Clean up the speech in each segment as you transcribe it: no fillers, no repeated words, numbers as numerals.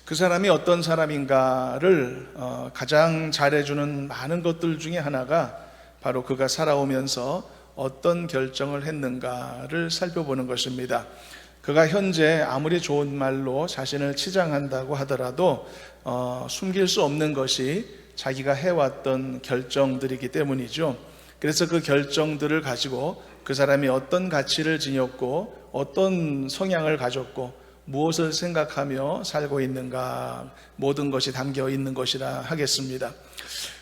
그 사람이 어떤 사람인가를 가장 잘해주는 많은 것들 중에 하나가 바로 그가 살아오면서 어떤 결정을 했는가를 살펴보는 것입니다. 그가 현재 아무리 좋은 말로 자신을 치장한다고 하더라도 숨길 수 없는 것이 자기가 해왔던 결정들이기 때문이죠. 그래서 그 결정들을 가지고 그 사람이 어떤 가치를 지녔고 어떤 성향을 가졌고 무엇을 생각하며 살고 있는가, 모든 것이 담겨 있는 것이라 하겠습니다.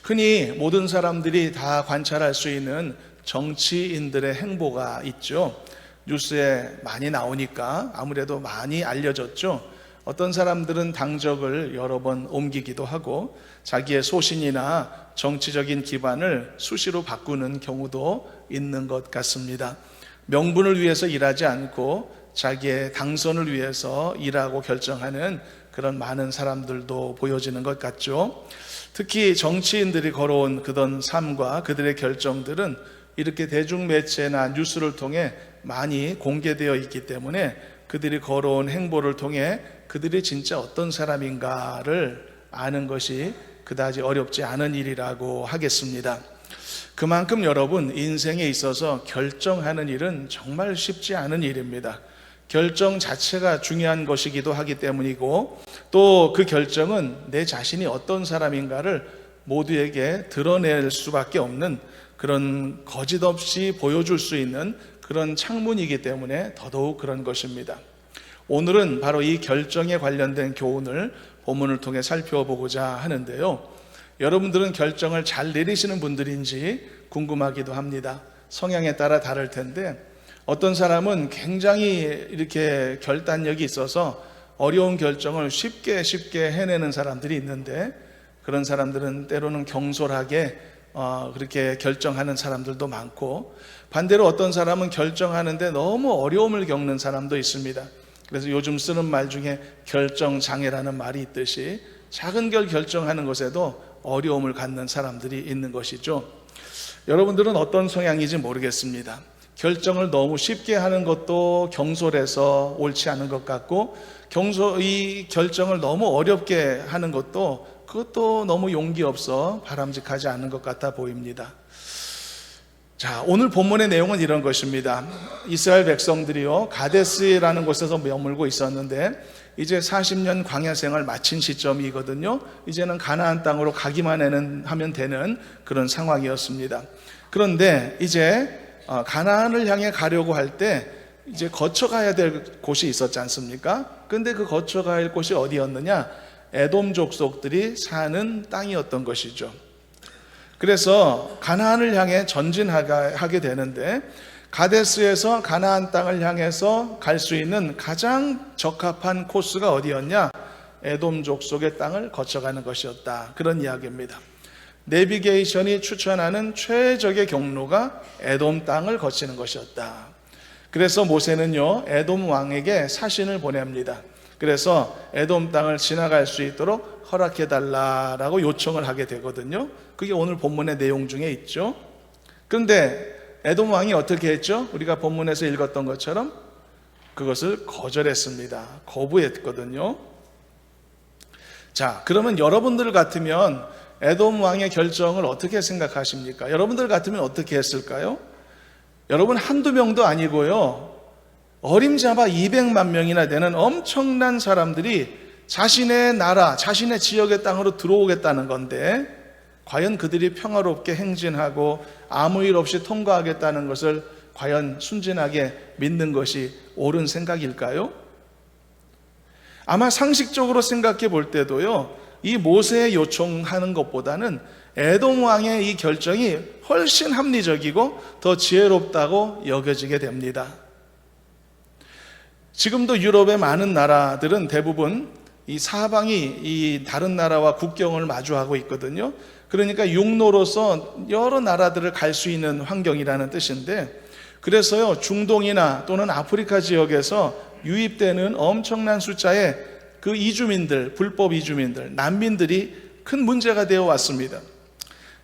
흔히 모든 사람들이 다 관찰할 수 있는 정치인들의 행보가 있죠. 뉴스에 많이 나오니까 아무래도 많이 알려졌죠. 어떤 사람들은 당적을 여러 번 옮기기도 하고 자기의 소신이나 정치적인 기반을 수시로 바꾸는 경우도 있는 것 같습니다. 명분을 위해서 일하지 않고 자기의 당선을 위해서 일하고 결정하는 그런 많은 사람들도 보여지는 것 같죠. 특히 정치인들이 걸어온 그런 삶과 그들의 결정들은 이렇게 대중매체나 뉴스를 통해 많이 공개되어 있기 때문에 그들이 걸어온 행보를 통해 그들이 진짜 어떤 사람인가를 아는 것이 그다지 어렵지 않은 일이라고 하겠습니다. 그만큼 여러분, 인생에 있어서 결정하는 일은 정말 쉽지 않은 일입니다. 결정 자체가 중요한 것이기도 하기 때문이고 또 그 결정은 내 자신이 어떤 사람인가를 모두에게 드러낼 수밖에 없는 그런 거짓없이 보여줄 수 있는 그런 창문이기 때문에 더더욱 그런 것입니다. 오늘은 바로 이 결정에 관련된 교훈을 본문을 통해 살펴보고자 하는데요. 여러분들은 결정을 잘 내리시는 분들인지 궁금하기도 합니다. 성향에 따라 다를 텐데 어떤 사람은 굉장히 이렇게 결단력이 있어서 어려운 결정을 쉽게 해내는 사람들이 있는데 그런 사람들은 때로는 경솔하게 그렇게 결정하는 사람들도 많고 반대로 어떤 사람은 결정하는데 너무 어려움을 겪는 사람도 있습니다. 그래서 요즘 쓰는 말 중에 결정장애라는 말이 있듯이 작은 결정하는 것에도 어려움을 갖는 사람들이 있는 것이죠. 여러분들은 어떤 성향인지 모르겠습니다. 결정을 너무 쉽게 하는 것도 경솔해서 옳지 않은 것 같고 이 결정을 너무 어렵게 하는 그것도 너무 용기 없어 바람직하지 않은 것 같아 보입니다. 자, 오늘 본문의 내용은 이런 것입니다. 이스라엘 백성들이요 가데스라는 곳에서 머물고 있었는데 이제 40년 광야 생활 마친 시점이거든요. 이제는 가나안 땅으로 가기만 하면 되는 그런 상황이었습니다. 그런데 이제 가나안을 향해 가려고 할 때 이제 거쳐가야 될 곳이 있었지 않습니까? 근데 그 거쳐가야 할 곳이 어디였느냐? 에돔 족속들이 사는 땅이었던 것이죠. 그래서 가나안을 향해 전진하게 되는데 가데스에서 가나안 땅을 향해서 갈 수 있는 가장 적합한 코스가 어디였냐? 에돔 족속의 땅을 거쳐가는 것이었다. 그런 이야기입니다. 내비게이션이 추천하는 최적의 경로가 에돔 땅을 거치는 것이었다. 그래서 모세는요 에돔 왕에게 사신을 보냅니다. 그래서 에돔 땅을 지나갈 수 있도록 허락해달라라고 요청을 하게 되거든요. 그게 오늘 본문의 내용 중에 있죠. 그런데 에돔 왕이 어떻게 했죠? 우리가 본문에서 읽었던 것처럼 그것을 거절했습니다. 거부했거든요. 자, 그러면 여러분들 같으면 에돔 왕의 결정을 어떻게 생각하십니까? 여러분들 같으면 어떻게 했을까요? 여러분 한두 명도 아니고요 어림잡아 200만 명이나 되는 엄청난 사람들이 자신의 나라, 자신의 지역의 땅으로 들어오겠다는 건데 과연 그들이 평화롭게 행진하고 아무 일 없이 통과하겠다는 것을 과연 순진하게 믿는 것이 옳은 생각일까요? 아마 상식적으로 생각해 볼 때도요 이 모세의 요청하는 것보다는 에돔 왕의 이 결정이 훨씬 합리적이고 더 지혜롭다고 여겨지게 됩니다. 지금도 유럽의 많은 나라들은 대부분 이 사방이 이 다른 나라와 국경을 마주하고 있거든요. 그러니까 육로로서 여러 나라들을 갈 수 있는 환경이라는 뜻인데 그래서요 중동이나 또는 아프리카 지역에서 유입되는 엄청난 숫자의 그 이주민들, 불법 이주민들, 난민들이 큰 문제가 되어 왔습니다.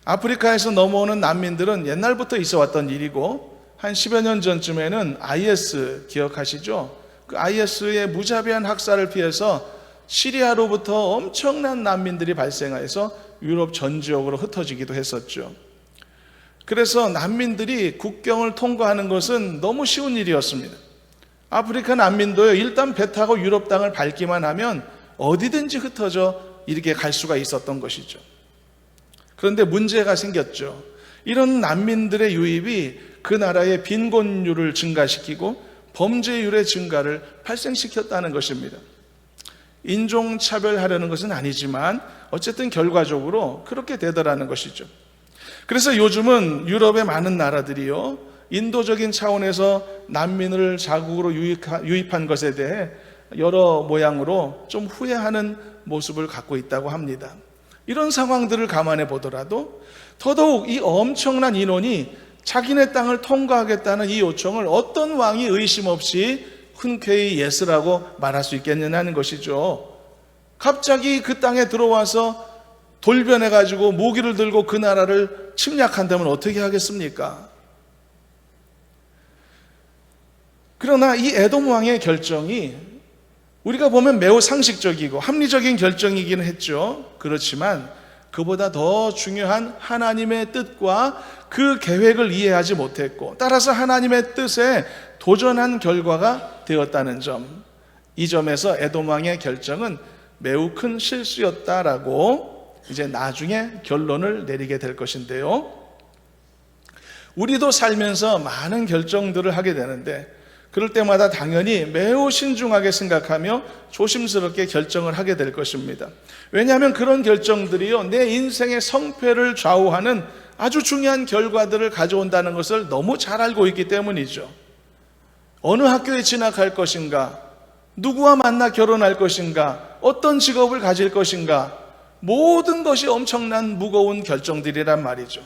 아프리카에서 넘어오는 난민들은 옛날부터 있어 왔던 일이고 한 10여 년 전쯤에는 IS 기억하시죠? 그 IS의 무자비한 학살을 피해서 시리아로부터 엄청난 난민들이 발생해서 유럽 전 지역으로 흩어지기도 했었죠. 그래서 난민들이 국경을 통과하는 것은 너무 쉬운 일이었습니다. 아프리카 난민도요, 일단 배 타고 유럽 땅을 밟기만 하면 어디든지 흩어져 이렇게 갈 수가 있었던 것이죠. 그런데 문제가 생겼죠. 이런 난민들의 유입이 그 나라의 빈곤율을 증가시키고 범죄율의 증가를 발생시켰다는 것입니다. 인종차별하려는 것은 아니지만 어쨌든 결과적으로 그렇게 되더라는 것이죠. 그래서 요즘은 유럽의 많은 나라들이요, 인도적인 차원에서 난민을 자국으로 유입한 것에 대해 여러 모양으로 좀 후회하는 모습을 갖고 있다고 합니다. 이런 상황들을 감안해 보더라도 더더욱 이 엄청난 인원이 자기네 땅을 통과하겠다는 이 요청을 어떤 왕이 의심 없이 흔쾌히 예스라고 말할 수 있겠느냐는 것이죠. 갑자기 그 땅에 들어와서 돌변해가지고 무기를 들고 그 나라를 침략한다면 어떻게 하겠습니까? 그러나 이 에돔 왕의 결정이 우리가 보면 매우 상식적이고 합리적인 결정이기는 했죠. 그렇지만 그보다 더 중요한 하나님의 뜻과 그 계획을 이해하지 못했고, 따라서 하나님의 뜻에 도전한 결과가 되었다는 점, 이 점에서 에돔 왕의 결정은 매우 큰 실수였다라고 이제 나중에 결론을 내리게 될 것인데요. 우리도 살면서 많은 결정들을 하게 되는데 그럴 때마다 당연히 매우 신중하게 생각하며 조심스럽게 결정을 하게 될 것입니다. 왜냐하면 그런 결정들이요, 내 인생의 성패를 좌우하는 아주 중요한 결과들을 가져온다는 것을 너무 잘 알고 있기 때문이죠. 어느 학교에 진학할 것인가, 누구와 만나 결혼할 것인가, 어떤 직업을 가질 것인가, 모든 것이 엄청난 무거운 결정들이란 말이죠.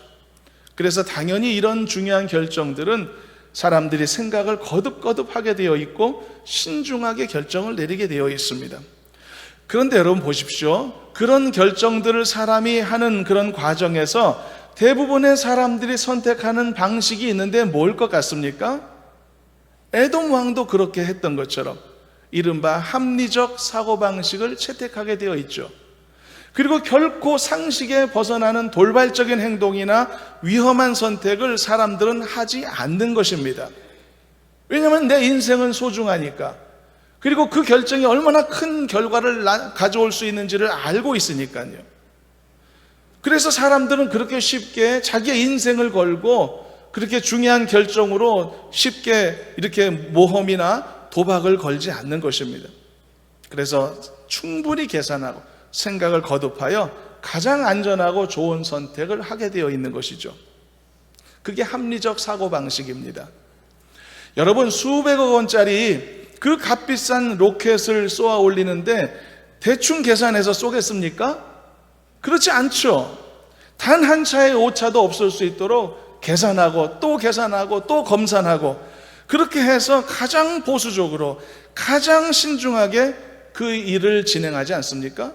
그래서 당연히 이런 중요한 결정들은 사람들이 생각을 거듭거듭 하게 되어 있고 신중하게 결정을 내리게 되어 있습니다. 그런데 여러분 보십시오. 그런 결정들을 사람이 하는 그런 과정에서 대부분의 사람들이 선택하는 방식이 있는데 뭘 것 같습니까? 에돔 왕도 그렇게 했던 것처럼 이른바 합리적 사고방식을 채택하게 되어 있죠. 그리고 결코 상식에 벗어나는 돌발적인 행동이나 위험한 선택을 사람들은 하지 않는 것입니다. 왜냐하면 내 인생은 소중하니까, 그리고 그 결정이 얼마나 큰 결과를 가져올 수 있는지를 알고 있으니까요. 그래서 사람들은 그렇게 쉽게 자기의 인생을 걸고 그렇게 중요한 결정으로 쉽게 이렇게 모험이나 도박을 걸지 않는 것입니다. 그래서 충분히 계산하고 생각을 거듭하여 가장 안전하고 좋은 선택을 하게 되어 있는 것이죠. 그게 합리적 사고방식입니다. 여러분, 수백억 원짜리 그 값비싼 로켓을 쏘아 올리는데 대충 계산해서 쏘겠습니까? 그렇지 않죠. 단 한 차의 오차도 없을 수 있도록 계산하고 또 계산하고 또 검산하고, 그렇게 해서 가장 보수적으로 가장 신중하게 그 일을 진행하지 않습니까?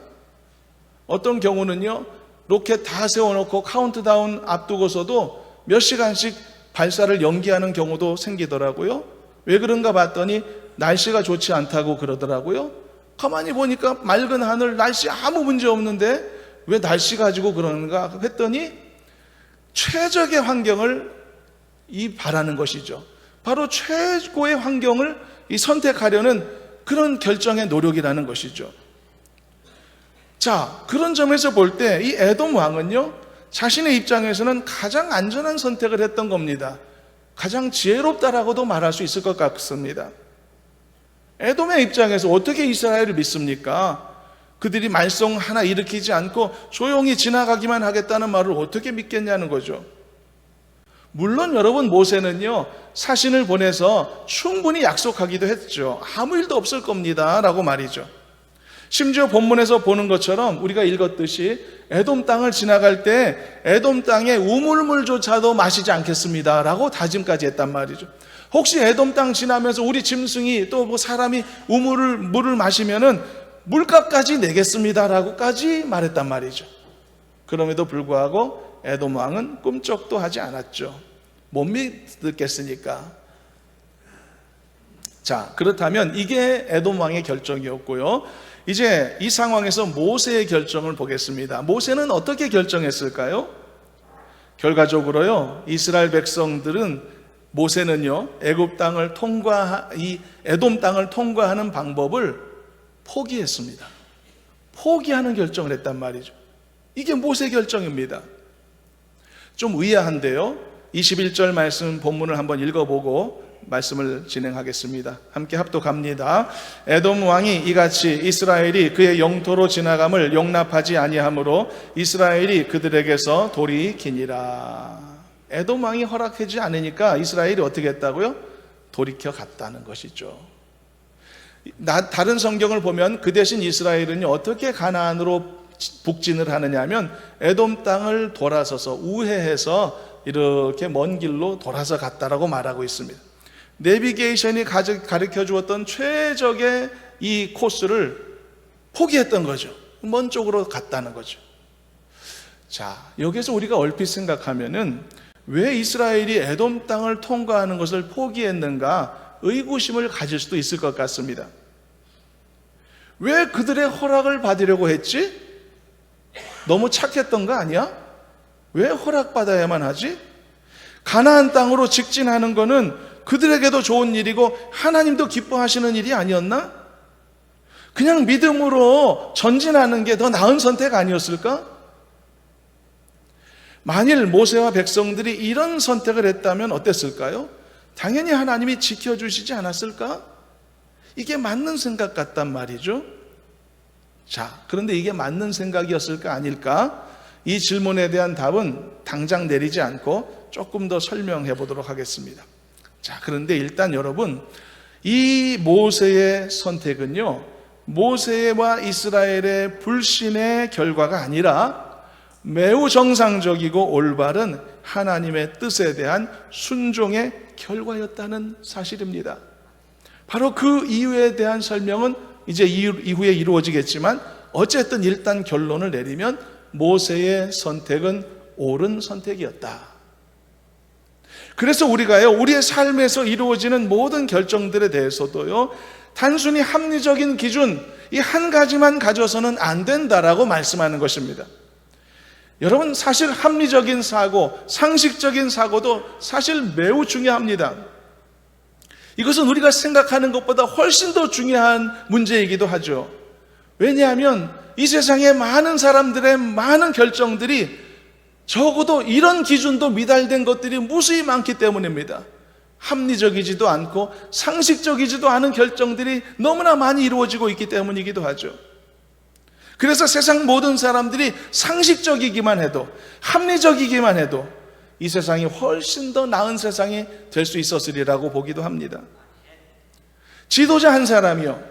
어떤 경우는요, 로켓 다 세워놓고 카운트다운 앞두고서도 몇 시간씩 발사를 연기하는 경우도 생기더라고요. 왜 그런가 봤더니 날씨가 좋지 않다고 그러더라고요. 가만히 보니까 맑은 하늘, 날씨 아무 문제 없는데 왜 날씨 가지고 그러는가 했더니 최적의 환경을 바라는 것이죠. 바로 최고의 환경을 선택하려는 그런 결정의 노력이라는 것이죠. 자, 그런 점에서 볼 때 이 에돔 왕은요, 자신의 입장에서는 가장 안전한 선택을 했던 겁니다. 가장 지혜롭다라고도 말할 수 있을 것 같습니다. 에돔의 입장에서 어떻게 이스라엘을 믿습니까? 그들이 말썽 하나 일으키지 않고 조용히 지나가기만 하겠다는 말을 어떻게 믿겠냐는 거죠. 물론 여러분, 모세는요, 사신을 보내서 충분히 약속하기도 했죠. 아무 일도 없을 겁니다 라고 말이죠. 심지어 본문에서 보는 것처럼 우리가 읽었듯이 에돔 땅을 지나갈 때 에돔 땅의 우물물조차도 마시지 않겠습니다 라고 다짐까지 했단 말이죠. 혹시 에돔 땅 지나면서 우리 짐승이 또 뭐 사람이 물을 마시면은 물값까지 내겠습니다 라고까지 말했단 말이죠. 그럼에도 불구하고 에돔 왕은 꿈쩍도 하지 않았죠. 못 믿겠으니까. 자, 그렇다면 이게 에돔 왕의 결정이었고요. 이제 이 상황에서 모세의 결정을 보겠습니다. 모세는 어떻게 결정했을까요? 결과적으로요, 이스라엘 백성들은 모세는요, 이 에돔 땅을 통과하는 방법을 포기했습니다. 포기하는 결정을 했단 말이죠. 이게 모세의 결정입니다. 좀 의아한데요. 21절 말씀 본문을 한번 읽어보고 말씀을 진행하겠습니다. 함께 합독합니다. 에돔 왕이 이같이 이스라엘이 그의 영토로 지나감을 용납하지 아니하므로 이스라엘이 그들에게서 돌이키니라. 에돔 왕이 허락하지 않으니까 이스라엘이 어떻게 했다고요? 돌이켜 갔다는 것이죠. 다른 성경을 보면 그 대신 이스라엘은 어떻게 가나안으로 북진을 하느냐 하면 에돔 땅을 돌아서서 우회해서 이렇게 먼 길로 돌아서 갔다라고 말하고 있습니다. 내비게이션이 가르쳐 주었던 최적의 이 코스를 포기했던 거죠. 먼 쪽으로 갔다는 거죠. 자, 여기서 우리가 얼핏 생각하면은 왜 이스라엘이 에돔 땅을 통과하는 것을 포기했는가 의구심을 가질 수도 있을 것 같습니다. 왜 그들의 허락을 받으려고 했지? 너무 착했던 거 아니야? 왜 허락받아야만 하지? 가나안 땅으로 직진하는 거는 그들에게도 좋은 일이고 하나님도 기뻐하시는 일이 아니었나? 그냥 믿음으로 전진하는 게 더 나은 선택 아니었을까? 만일 모세와 백성들이 이런 선택을 했다면 어땠을까요? 당연히 하나님이 지켜주시지 않았을까? 이게 맞는 생각 같단 말이죠. 자, 그런데 이게 맞는 생각이었을까 아닐까? 이 질문에 대한 답은 당장 내리지 않고 조금 더 설명해 보도록 하겠습니다. 자, 그런데 일단 여러분, 이 모세의 선택은요, 모세와 이스라엘의 불신의 결과가 아니라 매우 정상적이고 올바른 하나님의 뜻에 대한 순종의 결과였다는 사실입니다. 바로 그 이유에 대한 설명은 이제 이후에 이루어지겠지만 어쨌든 일단 결론을 내리면 모세의 선택은 옳은 선택이었다. 그래서 우리가요, 우리의 삶에서 이루어지는 모든 결정들에 대해서도요, 단순히 합리적인 기준, 이 한 가지만 가져서는 안 된다라고 말씀하는 것입니다. 여러분, 사실 합리적인 사고, 상식적인 사고도 사실 매우 중요합니다. 이것은 우리가 생각하는 것보다 훨씬 더 중요한 문제이기도 하죠. 왜냐하면 이 세상에 많은 사람들의 많은 결정들이 적어도 이런 기준도 미달된 것들이 무수히 많기 때문입니다. 합리적이지도 않고 상식적이지도 않은 결정들이 너무나 많이 이루어지고 있기 때문이기도 하죠. 그래서 세상 모든 사람들이 상식적이기만 해도, 합리적이기만 해도 이 세상이 훨씬 더 나은 세상이 될 수 있었으리라고 보기도 합니다. 지도자 한 사람이요,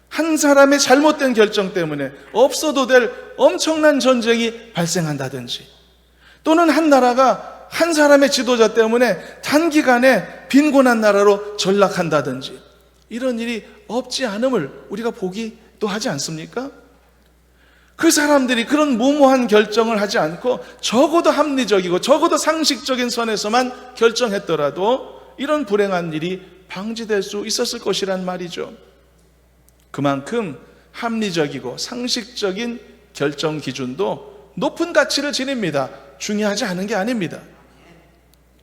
한 사람의 잘못된 결정 때문에 없어도 될 엄청난 전쟁이 발생한다든지, 또는 한 나라가 한 사람의 지도자 때문에 단기간에 빈곤한 나라로 전락한다든지, 이런 일이 없지 않음을 우리가 보기도 하지 않습니까? 그 사람들이 그런 무모한 결정을 하지 않고 적어도 합리적이고 적어도 상식적인 선에서만 결정했더라도 이런 불행한 일이 방지될 수 있었을 것이란 말이죠. 그만큼 합리적이고 상식적인 결정 기준도 높은 가치를 지닙니다. 중요하지 않은 게 아닙니다.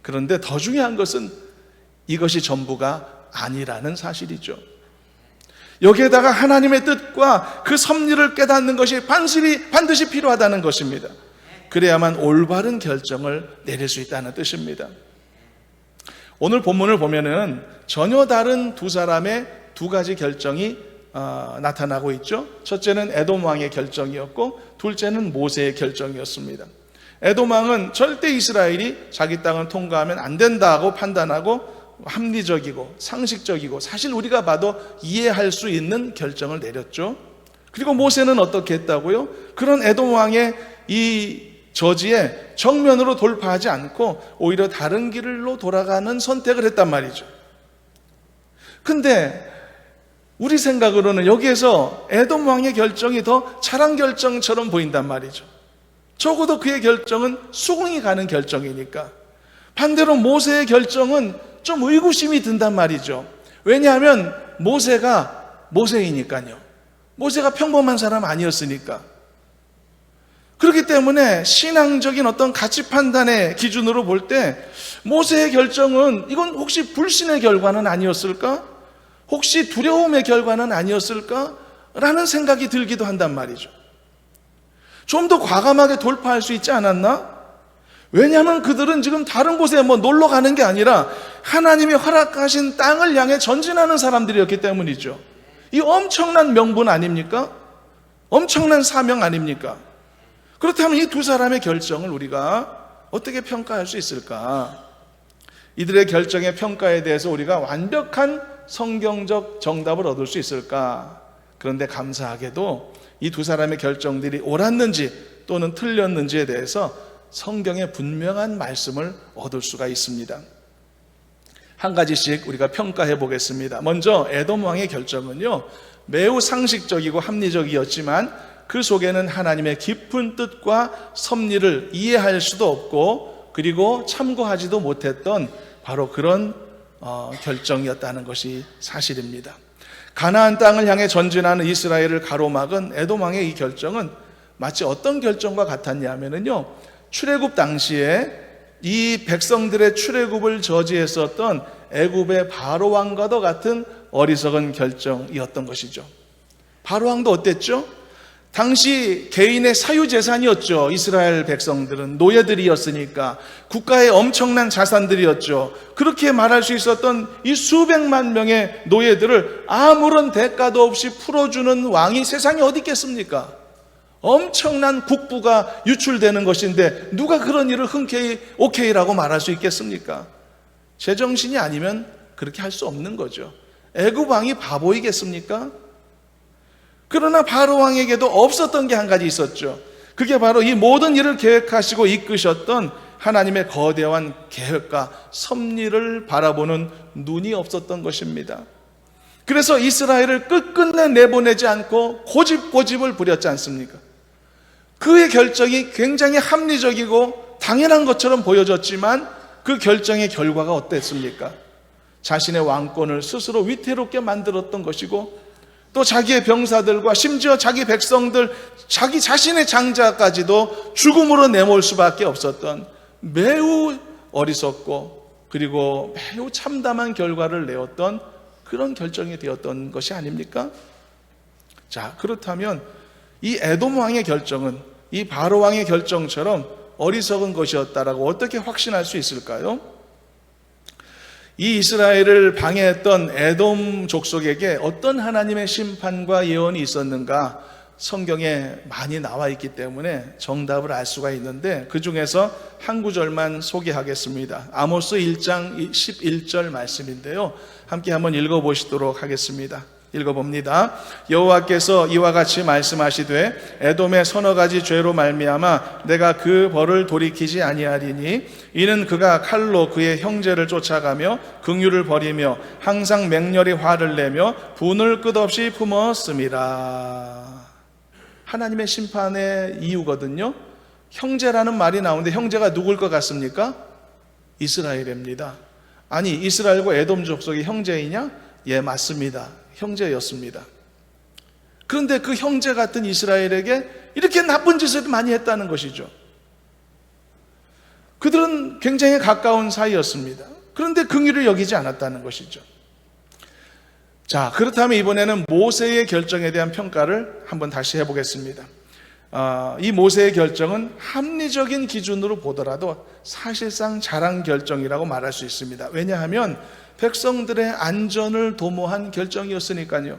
그런데 더 중요한 것은 이것이 전부가 아니라는 사실이죠. 여기에다가 하나님의 뜻과 그 섭리를 깨닫는 것이 반드시 필요하다는 것입니다. 그래야만 올바른 결정을 내릴 수 있다는 뜻입니다. 오늘 본문을 보면은 전혀 다른 두 사람의 두 가지 결정이 나타나고 있죠. 첫째는 에돔 왕의 결정이었고 둘째는 모세의 결정이었습니다. 에돔 왕은 절대 이스라엘이 자기 땅을 통과하면 안 된다고 판단하고 합리적이고 상식적이고 사실 우리가 봐도 이해할 수 있는 결정을 내렸죠. 그리고 모세는 어떻게 했다고요? 그런 에돔 왕의 이 저지에 정면으로 돌파하지 않고 오히려 다른 길로 돌아가는 선택을 했단 말이죠. 근데 우리 생각으로는 여기에서 에돔 왕의 결정이 더 잘한 결정처럼 보인단 말이죠. 적어도 그의 결정은 수긍이 가는 결정이니까. 반대로 모세의 결정은 좀 의구심이 든단 말이죠. 왜냐하면 모세가 모세이니까요. 모세가 평범한 사람 아니었으니까. 그렇기 때문에 신앙적인 어떤 가치 판단의 기준으로 볼 때 모세의 결정은 이건 혹시 불신의 결과는 아니었을까? 혹시 두려움의 결과는 아니었을까? 라는 생각이 들기도 한단 말이죠. 좀 더 과감하게 돌파할 수 있지 않았나? 왜냐하면 그들은 지금 다른 곳에 놀러 가는 게 아니라 하나님이 허락하신 땅을 향해 전진하는 사람들이었기 때문이죠. 이 엄청난 명분 아닙니까? 엄청난 사명 아닙니까? 그렇다면 이 두 사람의 결정을 우리가 어떻게 평가할 수 있을까? 이들의 결정의 평가에 대해서 우리가 완벽한 성경적 정답을 얻을 수 있을까? 그런데 감사하게도 이 두 사람의 결정들이 옳았는지 또는 틀렸는지에 대해서 성경의 분명한 말씀을 얻을 수가 있습니다. 한 가지씩 우리가 평가해 보겠습니다. 먼저 에돔 왕의 결정은요, 매우 상식적이고 합리적이었지만 그 속에는 하나님의 깊은 뜻과 섭리를 이해할 수도 없고 그리고 참고하지도 못했던 바로 그런 결정이었다는 것이 사실입니다. 가나안 땅을 향해 전진하는 이스라엘을 가로막은 에돔 왕의 이 결정은 마치 어떤 결정과 같았냐면요, 출애굽 당시에 이 백성들의 출애굽을 저지했었던 애굽의 바로 왕과도 같은 어리석은 결정이었던 것이죠. 바로 왕도 어땠죠? 당시 개인의 사유재산이었죠. 이스라엘 백성들은 노예들이었으니까 국가의 엄청난 자산들이었죠. 그렇게 말할 수 있었던 이 수백만 명의 노예들을 아무런 대가도 없이 풀어주는 왕이 세상에 어디 있겠습니까? 엄청난 국부가 유출되는 것인데 누가 그런 일을 흔쾌히 오케이라고 말할 수 있겠습니까? 제정신이 아니면 그렇게 할 수 없는 거죠. 애굽 왕이 바보이겠습니까? 그러나 바로 왕에게도 없었던 게 한 가지 있었죠. 그게 바로 이 모든 일을 계획하시고 이끄셨던 하나님의 거대한 계획과 섭리를 바라보는 눈이 없었던 것입니다. 그래서 이스라엘을 끝끝내 내보내지 않고 고집을 부렸지 않습니까? 그의 결정이 굉장히 합리적이고 당연한 것처럼 보여졌지만 그 결정의 결과가 어땠습니까? 자신의 왕권을 스스로 위태롭게 만들었던 것이고 또 자기의 병사들과 심지어 자기 백성들, 자기 자신의 장자까지도 죽음으로 내몰 수밖에 없었던 매우 어리석고 그리고 매우 참담한 결과를 내었던 그런 결정이 되었던 것이 아닙니까? 자, 그렇다면 이 에돔 왕의 결정은 이 바로 왕의 결정처럼 어리석은 것이었다라고 어떻게 확신할 수 있을까요? 이 이스라엘을 방해했던 에돔 족속에게 어떤 하나님의 심판과 예언이 있었는가 성경에 많이 나와 있기 때문에 정답을 알 수가 있는데 그 중에서 한 구절만 소개하겠습니다. 아모스 1장 11절 말씀인데요, 함께 한번 읽어보시도록 하겠습니다. 읽어봅니다. 여호와께서 이와 같이 말씀하시되 에돔의 서너 가지 죄로 말미암아 내가 그 벌을 돌이키지 아니하리니 이는 그가 칼로 그의 형제를 쫓아가며 긍휼을 버리며 항상 맹렬히 화를 내며 분을 끝없이 품었음이라. 하나님의 심판의 이유거든요. 형제라는 말이 나오는데 형제가 누굴 것 같습니까? 이스라엘입니다. 아니, 이스라엘과 에돔 족속이 형제이냐? 예, 맞습니다. 형제였습니다. 그런데 그 형제 같은 이스라엘에게 이렇게 나쁜 짓을 많이 했다는 것이죠. 그들은 굉장히 가까운 사이였습니다. 그런데 긍휼을 여기지 않았다는 것이죠. 자, 그렇다면 이번에는 모세의 결정에 대한 평가를 한번 다시 해보겠습니다. 이 모세의 결정은 합리적인 기준으로 보더라도 사실상 잘한 결정이라고 말할 수 있습니다. 왜냐하면 백성들의 안전을 도모한 결정이었으니까요.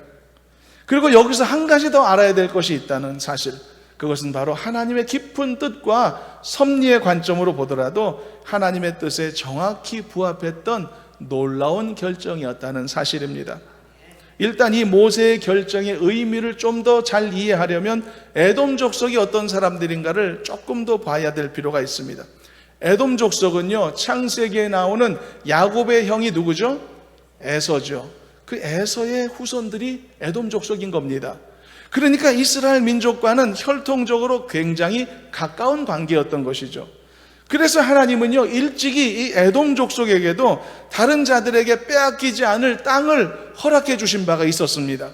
그리고 여기서 한 가지 더 알아야 될 것이 있다는 사실, 그것은 바로 하나님의 깊은 뜻과 섭리의 관점으로 보더라도 하나님의 뜻에 정확히 부합했던 놀라운 결정이었다는 사실입니다. 일단 이 모세의 결정의 의미를 좀 더 잘 이해하려면 에돔 족속이 어떤 사람들인가를 조금 더 봐야 될 필요가 있습니다. 에돔 족속은요, 창세기에 나오는 야곱의 형이 누구죠? 에서죠. 그 에서의 후손들이 에돔 족속인 겁니다. 그러니까 이스라엘 민족과는 혈통적으로 굉장히 가까운 관계였던 것이죠. 그래서 하나님은요, 일찍이 이 에돔 족속에게도 다른 자들에게 빼앗기지 않을 땅을 허락해 주신 바가 있었습니다.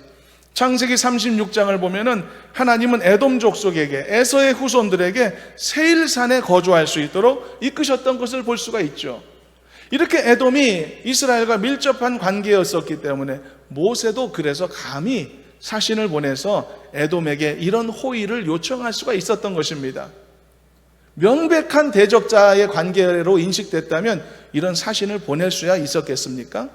창세기 36장을 보면은 하나님은 에돔 족속에게, 에서의 후손들에게 세일산에 거주할 수 있도록 이끄셨던 것을 볼 수가 있죠. 이렇게 에돔이 이스라엘과 밀접한 관계였었기 때문에 모세도 그래서 감히 사신을 보내서 에돔에게 이런 호의를 요청할 수가 있었던 것입니다. 명백한 대적자의 관계로 인식됐다면 이런 사신을 보낼 수야 있었겠습니까?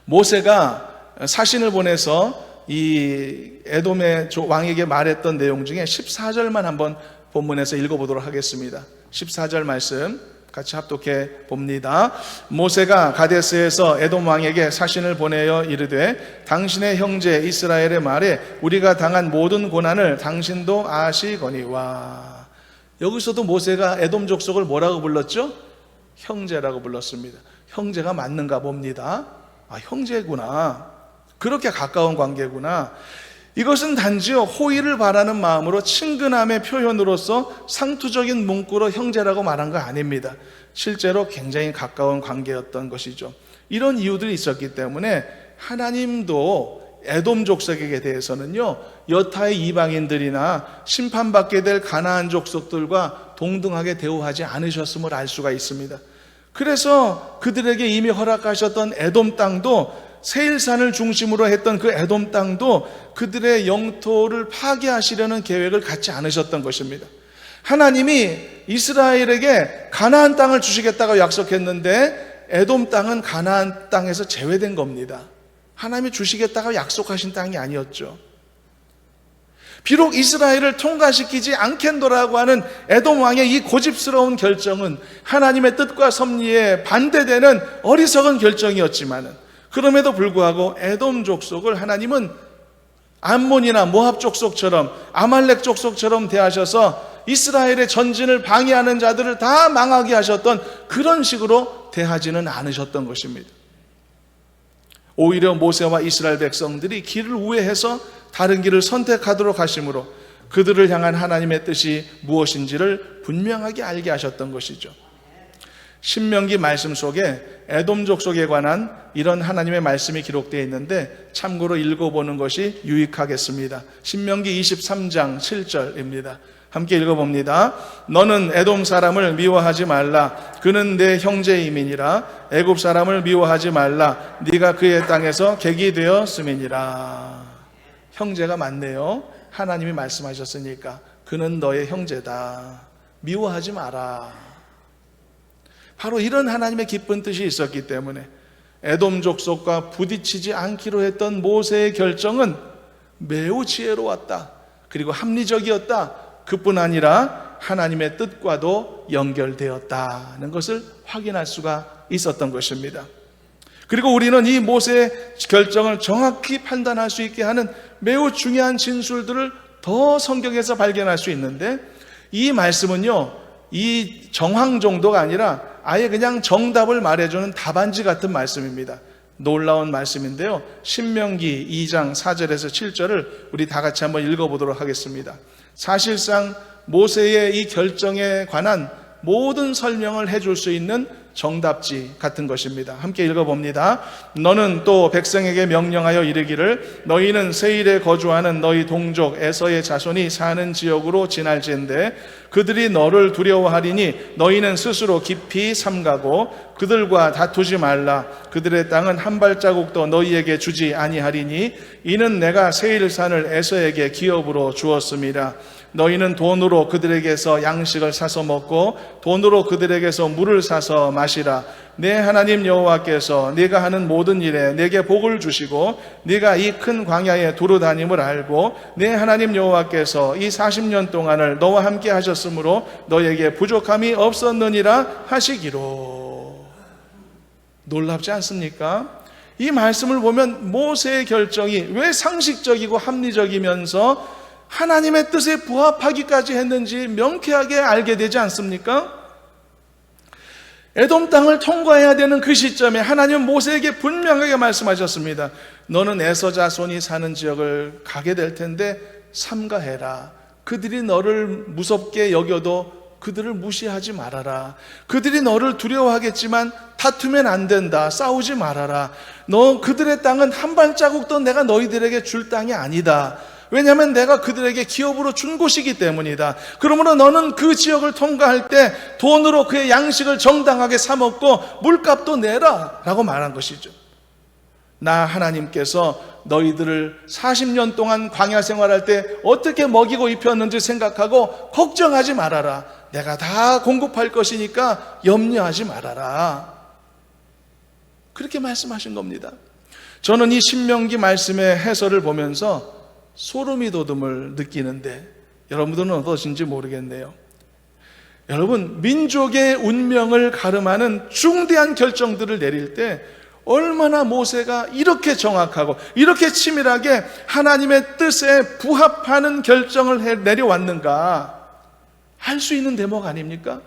모세가 사신을 보내서 이 에돔의 왕에게 말했던 내용 중에 14절만 한번 본문에서 읽어보도록 하겠습니다. 14절 말씀 같이 합독해 봅니다. 모세가 가데스에서 에돔 왕에게 사신을 보내어 이르되 당신의 형제 이스라엘의 말에 우리가 당한 모든 고난을 당신도 아시거니와. 여기서도 모세가 에돔 족속을 뭐라고 불렀죠? 형제라고 불렀습니다. 형제가 맞는가 봅니다. 아, 형제구나. 그렇게 가까운 관계구나. 이것은 단지 호의를 바라는 마음으로 친근함의 표현으로서 상투적인 문구로 형제라고 말한 거 아닙니다. 실제로 굉장히 가까운 관계였던 것이죠. 이런 이유들이 있었기 때문에 하나님도 에돔 족속에게 대해서는요, 여타의 이방인들이나 심판받게 될 가나안 족속들과 동등하게 대우하지 않으셨음을 알 수가 있습니다. 그래서 그들에게 이미 허락하셨던 에돔 땅도, 세일산을 중심으로 했던 그 에돔 땅도 그들의 영토를 파괴하시려는 계획을 갖지 않으셨던 것입니다. 하나님이 이스라엘에게 가나안 땅을 주시겠다고 약속했는데 에돔 땅은 가나안 땅에서 제외된 겁니다. 하나님이 주시겠다고 약속하신 땅이 아니었죠. 비록 이스라엘을 통과시키지 않겠노라고 하는 에돔 왕의 이 고집스러운 결정은 하나님의 뜻과 섭리에 반대되는 어리석은 결정이었지만은, 그럼에도 불구하고 에돔 족속을 하나님은 암몬이나 모압 족속처럼, 아말렉 족속처럼 대하셔서 이스라엘의 전진을 방해하는 자들을 다 망하게 하셨던 그런 식으로 대하지는 않으셨던 것입니다. 오히려 모세와 이스라엘 백성들이 길을 우회해서 다른 길을 선택하도록 하심으로 그들을 향한 하나님의 뜻이 무엇인지를 분명하게 알게 하셨던 것이죠. 신명기 말씀 속에 에돔 족속에 관한 이런 하나님의 말씀이 기록되어 있는데 참고로 읽어보는 것이 유익하겠습니다. 신명기 23장 7절입니다. 함께 읽어봅니다. 너는 에돔 사람을 미워하지 말라. 그는 내 형제임이니라. 애굽 사람을 미워하지 말라. 네가 그의 땅에서 객이 되었음이니라. 형제가 맞네요. 하나님이 말씀하셨으니까 그는 너의 형제다. 미워하지 마라. 바로 이런 하나님의 기쁜 뜻이 있었기 때문에 에돔 족속과 부딪히지 않기로 했던 모세의 결정은 매우 지혜로웠다. 그리고 합리적이었다. 그뿐 아니라 하나님의 뜻과도 연결되었다는 것을 확인할 수가 있었던 것입니다. 그리고 우리는 이 모세의 결정을 정확히 판단할 수 있게 하는 매우 중요한 진술들을 더 성경에서 발견할 수 있는데, 이 말씀은요, 이 정황 정도가 아니라 아예 그냥 정답을 말해주는 답안지 같은 말씀입니다. 놀라운 말씀인데요, 신명기 2장 4절에서 7절을 우리 다 같이 한번 읽어보도록 하겠습니다. 사실상 모세의 이 결정에 관한 모든 설명을 해줄 수 있는 정답지 같은 것입니다. 함께 읽어봅니다. 너는 또 백성에게 명령하여 이르기를 너희는 세일에 거주하는 너희 동족 에서의 자손이 사는 지역으로 지날지인데 그들이 너를 두려워하리니 너희는 스스로 깊이 삼가고 그들과 다투지 말라. 그들의 땅은 한 발자국도 너희에게 주지 아니하리니 이는 내가 세일산을 에서에게 기업으로 주었음이라. 너희는 돈으로 그들에게서 양식을 사서 먹고 돈으로 그들에게서 물을 사서 마시라. 내 하나님 여호와께서 네가 하는 모든 일에 내게 복을 주시고 네가 이 큰 광야에 두루 다님을 알고 내 하나님 여호와께서 이 40년 동안을 너와 함께 하셨으므로 너에게 부족함이 없었느니라 하시기로. 놀랍지 않습니까? 이 말씀을 보면 모세의 결정이 왜 상식적이고 합리적이면서 하나님의 뜻에 부합하기까지 했는지 명쾌하게 알게 되지 않습니까? 에돔 땅을 통과해야 되는 그 시점에 하나님은 모세에게 분명하게 말씀하셨습니다. 너는 에서 자손이 사는 지역을 가게 될 텐데 삼가해라. 그들이 너를 무섭게 여겨도 그들을 무시하지 말아라. 그들이 너를 두려워하겠지만 다투면 안 된다. 싸우지 말아라. 그들의 땅은 한 발자국도 내가 너희들에게 줄 땅이 아니다. 왜냐하면 내가 그들에게 기업으로 준 곳이기 때문이다. 그러므로 너는 그 지역을 통과할 때 돈으로 그의 양식을 정당하게 사 먹고 물값도 내라 라고 말한 것이죠. 나 하나님께서 너희들을 40년 동안 광야 생활할 때 어떻게 먹이고 입혔는지 생각하고 걱정하지 말아라. 내가 다 공급할 것이니까 염려하지 말아라. 그렇게 말씀하신 겁니다. 저는 이 신명기 말씀의 해설을 보면서 소름이 돋음을 느끼는데 여러분들은 어떠신지 모르겠네요. 여러분, 민족의 운명을 가름하는 중대한 결정들을 내릴 때 얼마나 모세가 이렇게 정확하고 이렇게 치밀하게 하나님의 뜻에 부합하는 결정을 내려왔는가 할 수 있는 대목 아닙니까?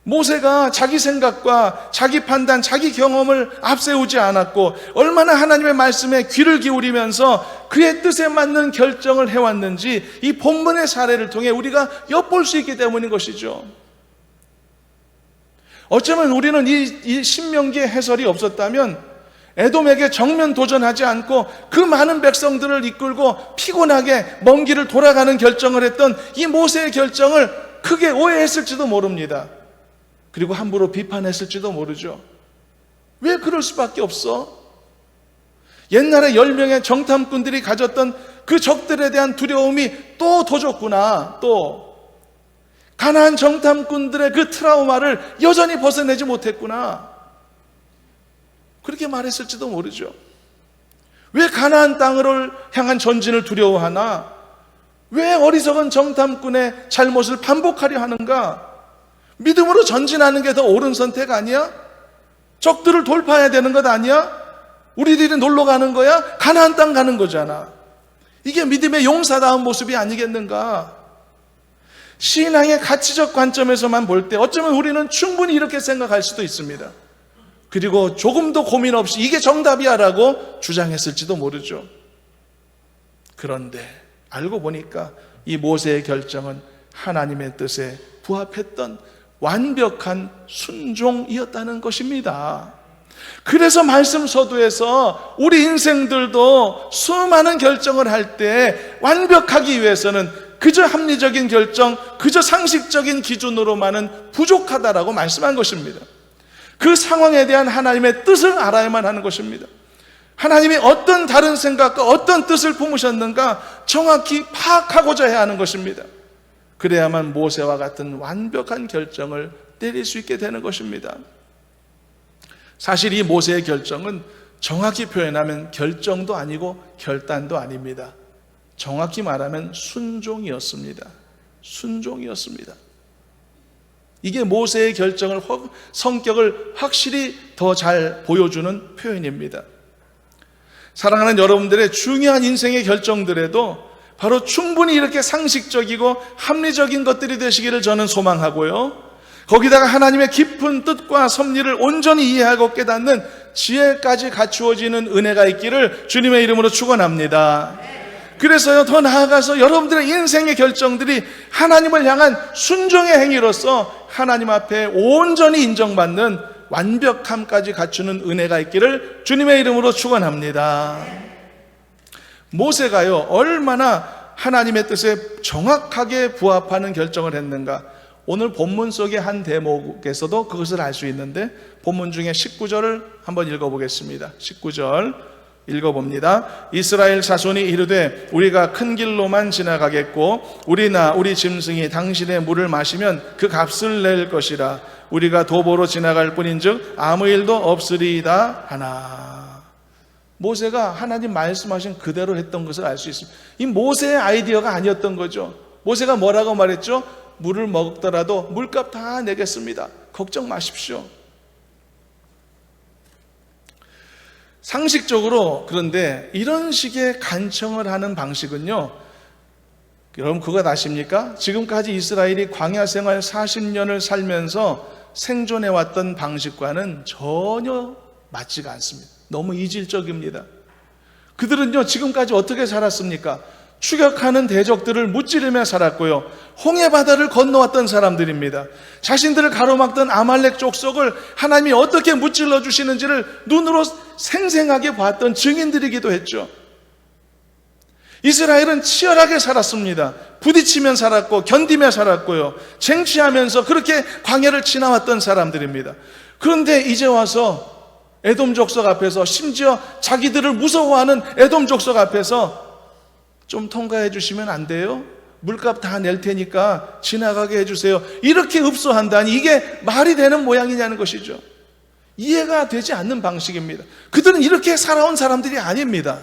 모세가 자기 생각과 자기 판단, 자기 경험을 앞세우지 않았고 얼마나 하나님의 말씀에 귀를 기울이면서 그의 뜻에 맞는 결정을 해왔는지 이 본문의 사례를 통해 우리가 엿볼 수 있기 때문인 것이죠. 어쩌면 우리는 이 신명기의 해설이 없었다면 에돔에게 정면 도전하지 않고 그 많은 백성들을 이끌고 피곤하게 먼 길을 돌아가는 결정을 했던 이 모세의 결정을 크게 오해했을지도 모릅니다. 그리고 함부로 비판했을지도 모르죠. 왜 그럴 수밖에 없어? 옛날에 10명의 정탐꾼들이 가졌던 그 적들에 대한 두려움이 또 도졌구나. 또 가나안 정탐꾼들의 그 트라우마를 여전히 벗어내지 못했구나. 그렇게 말했을지도 모르죠. 왜 가나안 땅을 향한 전진을 두려워하나? 왜 어리석은 정탐꾼의 잘못을 반복하려 하는가? 믿음으로 전진하는 게 더 옳은 선택 아니야? 적들을 돌파해야 되는 것 아니야? 우리들이 놀러 가는 거야? 가나안 땅 가는 거잖아. 이게 믿음의 용사다운 모습이 아니겠는가? 신앙의 가치적 관점에서만 볼 때 어쩌면 우리는 충분히 이렇게 생각할 수도 있습니다. 그리고 조금도 고민 없이 이게 정답이야 라고 주장했을지도 모르죠. 그런데 알고 보니까 이 모세의 결정은 하나님의 뜻에 부합했던 완벽한 순종이었다는 것입니다. 그래서 말씀 서두에서 우리 인생들도 수많은 결정을 할 때 완벽하기 위해서는 그저 합리적인 결정, 그저 상식적인 기준으로만은 부족하다라고 말씀한 것입니다. 그 상황에 대한 하나님의 뜻을 알아야만 하는 것입니다. 하나님이 어떤 다른 생각과 어떤 뜻을 품으셨는가 정확히 파악하고자 해야 하는 것입니다. 그래야만 모세와 같은 완벽한 결정을 내릴 수 있게 되는 것입니다. 사실 이 모세의 결정은 정확히 표현하면 결정도 아니고 결단도 아닙니다. 정확히 말하면 순종이었습니다. 순종이었습니다. 이게 모세의 성격을 확실히 더 잘 보여주는 표현입니다. 사랑하는 여러분들의 중요한 인생의 결정들에도 바로 충분히 이렇게 상식적이고 합리적인 것들이 되시기를 저는 소망하고요. 거기다가 하나님의 깊은 뜻과 섭리를 온전히 이해하고 깨닫는 지혜까지 갖추어지는 은혜가 있기를 주님의 이름으로 축원합니다. 그래서요, 더 나아가서 여러분들의 인생의 결정들이 하나님을 향한 순종의 행위로서 하나님 앞에 온전히 인정받는 완벽함까지 갖추는 은혜가 있기를 주님의 이름으로 축원합니다. 모세가요, 얼마나 하나님의 뜻에 정확하게 부합하는 결정을 했는가. 오늘 본문 속의 한 대목에서도 그것을 알 수 있는데 본문 중에 19절을 한번 읽어보겠습니다. 19절 읽어봅니다. 이스라엘 자손이 이르되 우리가 큰 길로만 지나가겠고 우리나 우리 짐승이 당신의 물을 마시면 그 값을 낼 것이라. 우리가 도보로 지나갈 뿐인즉 아무 일도 없으리이다 하나. 모세가 하나님 말씀하신 그대로 했던 것을 알 수 있습니다. 이 모세의 아이디어가 아니었던 거죠. 모세가 뭐라고 말했죠? 물을 먹더라도 물값 다 내겠습니다. 걱정 마십시오. 상식적으로 그런데 이런 식의 간청을 하는 방식은요, 여러분 그거 아십니까? 지금까지 이스라엘이 광야 생활 40년을 살면서 생존해왔던 방식과는 전혀 맞지가 않습니다. 너무 이질적입니다. 그들은요, 지금까지 어떻게 살았습니까? 추격하는 대적들을 무찌르며 살았고요, 홍해바다를 건너왔던 사람들입니다. 자신들을 가로막던 아말렉 족속을 하나님이 어떻게 무찔러 주시는지를 눈으로 생생하게 봤던 증인들이기도 했죠. 이스라엘은 치열하게 살았습니다. 부딪히며 살았고 견디며 살았고요, 쟁취하면서 그렇게 광야를 지나왔던 사람들입니다. 그런데 이제 와서 에돔 족속 앞에서, 심지어 자기들을 무서워하는 에돔 족속 앞에서 좀 통과해 주시면 안 돼요? 물값 다 낼 테니까 지나가게 해주세요, 이렇게 읍소한다니 이게 말이 되는 모양이냐는 것이죠. 이해가 되지 않는 방식입니다. 그들은 이렇게 살아온 사람들이 아닙니다.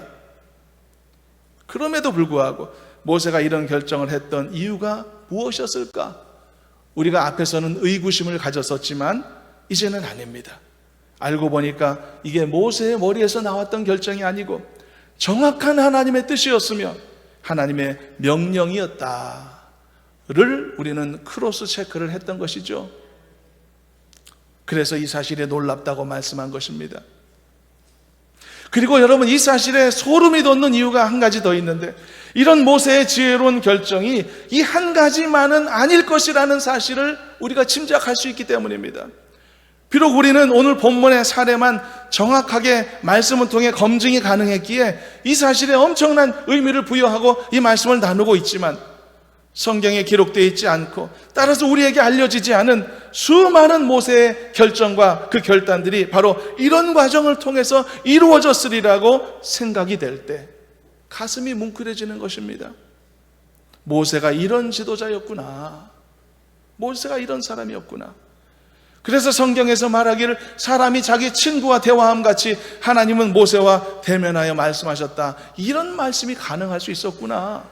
그럼에도 불구하고 모세가 이런 결정을 했던 이유가 무엇이었을까? 우리가 앞에서는 의구심을 가졌었지만 이제는 아닙니다. 알고 보니까 이게 모세의 머리에서 나왔던 결정이 아니고 정확한 하나님의 뜻이었으며 하나님의 명령이었다를 우리는 크로스 체크를 했던 것이죠. 그래서 이 사실이 놀랍다고 말씀한 것입니다. 그리고 여러분, 이 사실에 소름이 돋는 이유가 한 가지 더 있는데, 이런 모세의 지혜로운 결정이 이 한 가지만은 아닐 것이라는 사실을 우리가 짐작할 수 있기 때문입니다. 비록 우리는 오늘 본문의 사례만 정확하게 말씀을 통해 검증이 가능했기에 이 사실에 엄청난 의미를 부여하고 이 말씀을 나누고 있지만, 성경에 기록되어 있지 않고 따라서 우리에게 알려지지 않은 수많은 모세의 결정과 그 결단들이 바로 이런 과정을 통해서 이루어졌으리라고 생각이 될 때 가슴이 뭉클해지는 것입니다. 모세가 이런 지도자였구나, 모세가 이런 사람이었구나. 그래서 성경에서 말하기를 사람이 자기 친구와 대화함 같이 하나님은 모세와 대면하여 말씀하셨다, 이런 말씀이 가능할 수 있었구나.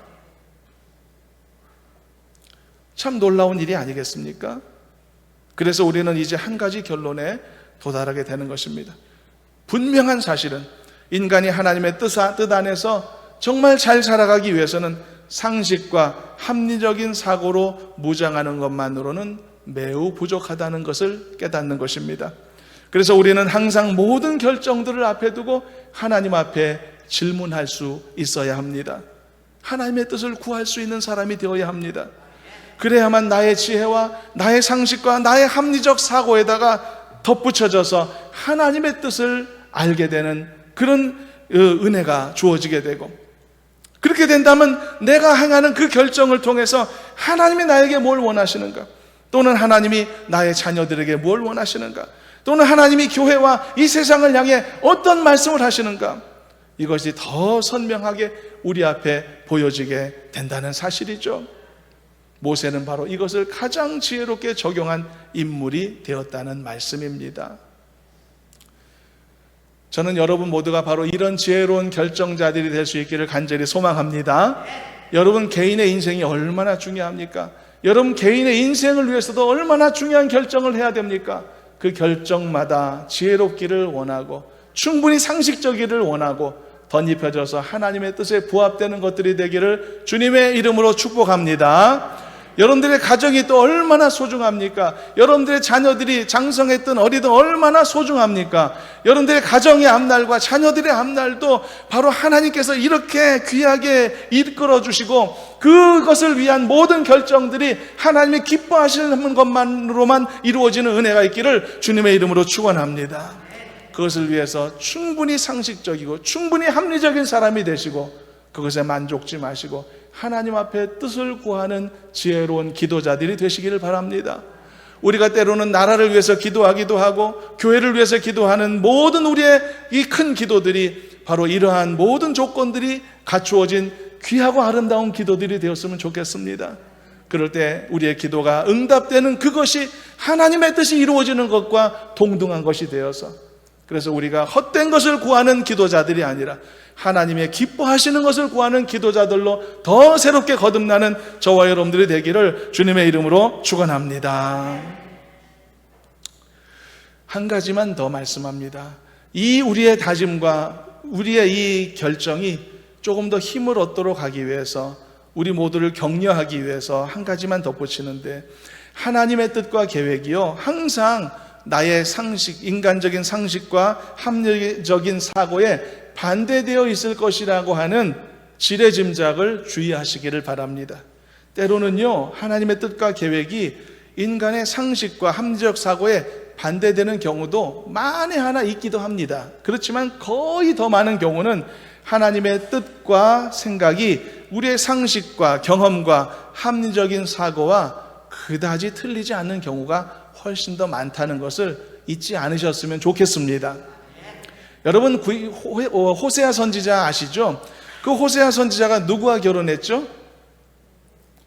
참 놀라운 일이 아니겠습니까? 그래서 우리는 이제 한 가지 결론에 도달하게 되는 것입니다. 분명한 사실은 인간이 하나님의 뜻 안에서 정말 잘 살아가기 위해서는 상식과 합리적인 사고로 무장하는 것만으로는 매우 부족하다는 것을 깨닫는 것입니다. 그래서 우리는 항상 모든 결정들을 앞에 두고 하나님 앞에 질문할 수 있어야 합니다. 하나님의 뜻을 구할 수 있는 사람이 되어야 합니다. 그래야만 나의 지혜와 나의 상식과 나의 합리적 사고에다가 덧붙여져서 하나님의 뜻을 알게 되는 그런 은혜가 주어지게 되고, 그렇게 된다면 내가 행하는 그 결정을 통해서 하나님이 나에게 뭘 원하시는가, 또는 하나님이 나의 자녀들에게 뭘 원하시는가, 또는 하나님이 교회와 이 세상을 향해 어떤 말씀을 하시는가, 이것이 더 선명하게 우리 앞에 보여지게 된다는 사실이죠. 모세는 바로 이것을 가장 지혜롭게 적용한 인물이 되었다는 말씀입니다. 저는 여러분 모두가 바로 이런 지혜로운 결정자들이 될 수 있기를 간절히 소망합니다. 여러분 개인의 인생이 얼마나 중요합니까? 여러분 개인의 인생을 위해서도 얼마나 중요한 결정을 해야 됩니까? 그 결정마다 지혜롭기를 원하고 충분히 상식적이기를 원하고 덧입혀져서 하나님의 뜻에 부합되는 것들이 되기를 주님의 이름으로 축복합니다. 여러분들의 가정이 또 얼마나 소중합니까? 여러분들의 자녀들이 장성했든 어리든 얼마나 소중합니까? 여러분들의 가정의 앞날과 자녀들의 앞날도 바로 하나님께서 이렇게 귀하게 이끌어 주시고 그것을 위한 모든 결정들이 하나님이 기뻐하시는 것만으로만 이루어지는 은혜가 있기를 주님의 이름으로 축원합니다. 그것을 위해서 충분히 상식적이고 충분히 합리적인 사람이 되시고 그것에 만족지 마시고 하나님 앞에 뜻을 구하는 지혜로운 기도자들이 되시기를 바랍니다. 우리가 때로는 나라를 위해서 기도하기도 하고 교회를 위해서 기도하는 모든 우리의 이 큰 기도들이 바로 이러한 모든 조건들이 갖추어진 귀하고 아름다운 기도들이 되었으면 좋겠습니다. 그럴 때 우리의 기도가 응답되는 그것이 하나님의 뜻이 이루어지는 것과 동등한 것이 되어서, 그래서 우리가 헛된 것을 구하는 기도자들이 아니라 하나님의 기뻐하시는 것을 구하는 기도자들로 더 새롭게 거듭나는 저와 여러분들이 되기를 주님의 이름으로 축원합니다. 한 가지만 더 말씀합니다. 이 우리의 다짐과 우리의 이 결정이 조금 더 힘을 얻도록 하기 위해서, 우리 모두를 격려하기 위해서 한 가지만 덧붙이는데, 하나님의 뜻과 계획이요 항상 나의 상식, 인간적인 상식과 합리적인 사고에 반대되어 있을 것이라고 하는 지레짐작을 주의하시기를 바랍니다. 때로는요, 하나님의 뜻과 계획이 인간의 상식과 합리적 사고에 반대되는 경우도 만에 하나 있기도 합니다. 그렇지만 거의 더 많은 경우는 하나님의 뜻과 생각이 우리의 상식과 경험과 합리적인 사고와 그다지 틀리지 않는 경우가 훨씬 더 많다는 것을 잊지 않으셨으면 좋겠습니다. 여러분, 호세아 선지자 아시죠? 그 호세아 선지자가 누구와 결혼했죠?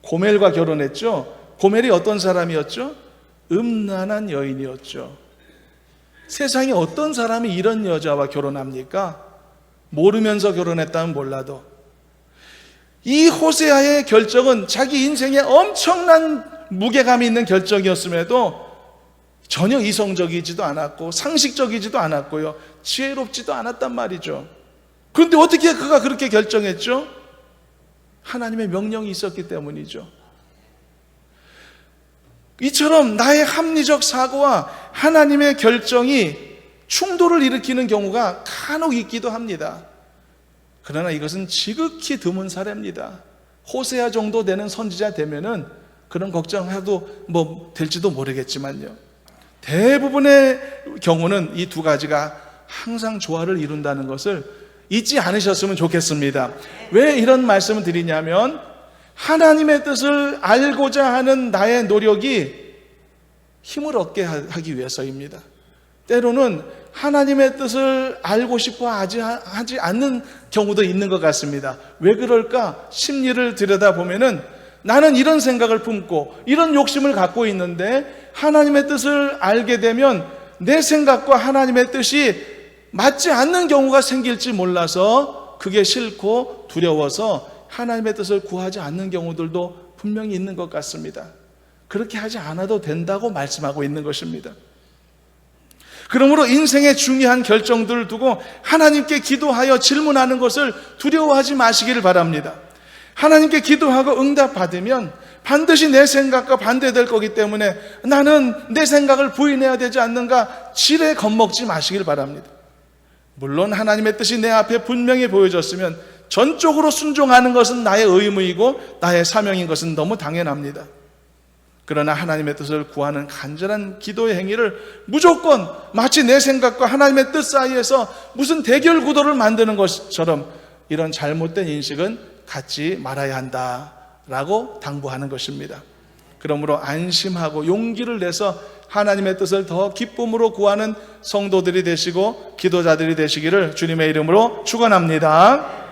고멜과 결혼했죠. 고멜이 어떤 사람이었죠? 음란한 여인이었죠. 세상에 어떤 사람이 이런 여자와 결혼합니까? 모르면서 결혼했다면 몰라도. 이 호세아의 결정은 자기 인생에 엄청난 무게감이 있는 결정이었음에도 전혀 이성적이지도 않았고 상식적이지도 않았고요, 지혜롭지도 않았단 말이죠. 그런데 어떻게 그가 그렇게 결정했죠? 하나님의 명령이 있었기 때문이죠. 이처럼 나의 합리적 사고와 하나님의 결정이 충돌을 일으키는 경우가 간혹 있기도 합니다. 그러나 이것은 지극히 드문 사례입니다. 호세아 정도 되는 선지자 되면은 그런 걱정해도 될지도 모르겠지만요, 대부분의 경우는 이 두 가지가 항상 조화를 이룬다는 것을 잊지 않으셨으면 좋겠습니다. 왜 이런 말씀을 드리냐면, 하나님의 뜻을 알고자 하는 나의 노력이 힘을 얻게 하기 위해서입니다. 때로는 하나님의 뜻을 알고 싶어 하지 않는 경우도 있는 것 같습니다. 왜 그럴까? 심리를 들여다보면은 나는 이런 생각을 품고 이런 욕심을 갖고 있는데 하나님의 뜻을 알게 되면 내 생각과 하나님의 뜻이 맞지 않는 경우가 생길지 몰라서 그게 싫고 두려워서 하나님의 뜻을 구하지 않는 경우들도 분명히 있는 것 같습니다. 그렇게 하지 않아도 된다고 말씀하고 있는 것입니다. 그러므로 인생의 중요한 결정들을 두고 하나님께 기도하여 질문하는 것을 두려워하지 마시기를 바랍니다. 하나님께 기도하고 응답받으면 반드시 내 생각과 반대될 거기 때문에 나는 내 생각을 부인해야 되지 않는가 지레 겁먹지 마시길 바랍니다. 물론 하나님의 뜻이 내 앞에 분명히 보여졌으면 전적으로 순종하는 것은 나의 의무이고 나의 사명인 것은 너무 당연합니다. 그러나 하나님의 뜻을 구하는 간절한 기도의 행위를 무조건 마치 내 생각과 하나님의 뜻 사이에서 무슨 대결 구도를 만드는 것처럼 이런 잘못된 인식은 갖지 말아야 한다라고 당부하는 것입니다. 그러므로 안심하고 용기를 내서 하나님의 뜻을 더 기쁨으로 구하는 성도들이 되시고 기도자들이 되시기를 주님의 이름으로 축원합니다.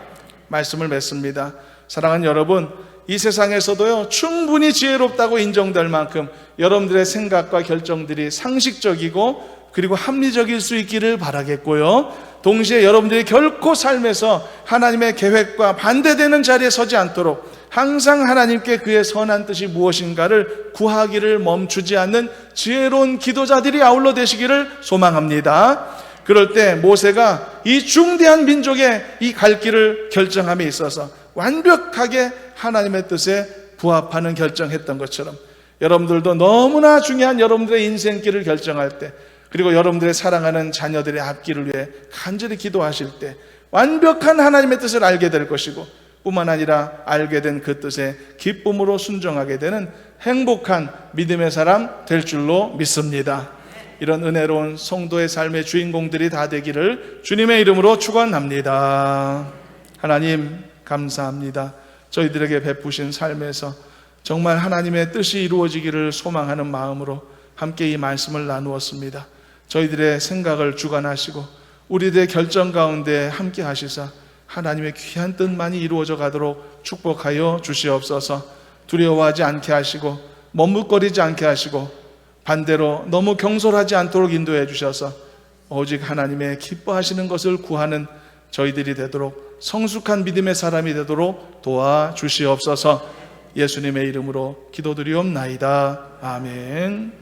말씀을 맺습니다. 사랑하는 여러분, 이 세상에서도요, 충분히 지혜롭다고 인정될 만큼 여러분들의 생각과 결정들이 상식적이고 그리고 합리적일 수 있기를 바라겠고요, 동시에 여러분들이 결코 삶에서 하나님의 계획과 반대되는 자리에 서지 않도록 항상 하나님께 그의 선한 뜻이 무엇인가를 구하기를 멈추지 않는 지혜로운 기도자들이 아울러 되시기를 소망합니다. 그럴 때 모세가 이 중대한 민족의 이 갈 길을 결정함에 있어서 완벽하게 하나님의 뜻에 부합하는 결정했던 것처럼 여러분들도 너무나 중요한 여러분들의 인생길을 결정할 때, 그리고 여러분들의 사랑하는 자녀들의 앞길을 위해 간절히 기도하실 때 완벽한 하나님의 뜻을 알게 될 것이고, 뿐만 아니라 알게 된 그 뜻에 기쁨으로 순종하게 되는 행복한 믿음의 사람 될 줄로 믿습니다. 이런 은혜로운 성도의 삶의 주인공들이 다 되기를 주님의 이름으로 축원합니다. 하나님 감사합니다. 저희들에게 베푸신 삶에서 정말 하나님의 뜻이 이루어지기를 소망하는 마음으로 함께 이 말씀을 나누었습니다. 저희들의 생각을 주관하시고 우리들의 결정 가운데 함께 하시사 하나님의 귀한 뜻만이 이루어져 가도록 축복하여 주시옵소서. 두려워하지 않게 하시고 머뭇거리지 않게 하시고 반대로 너무 경솔하지 않도록 인도해 주셔서 오직 하나님의 기뻐하시는 것을 구하는 저희들이 되도록 성숙한 믿음의 사람이 되도록 도와주시옵소서. 예수님의 이름으로 기도드리옵나이다. 아멘.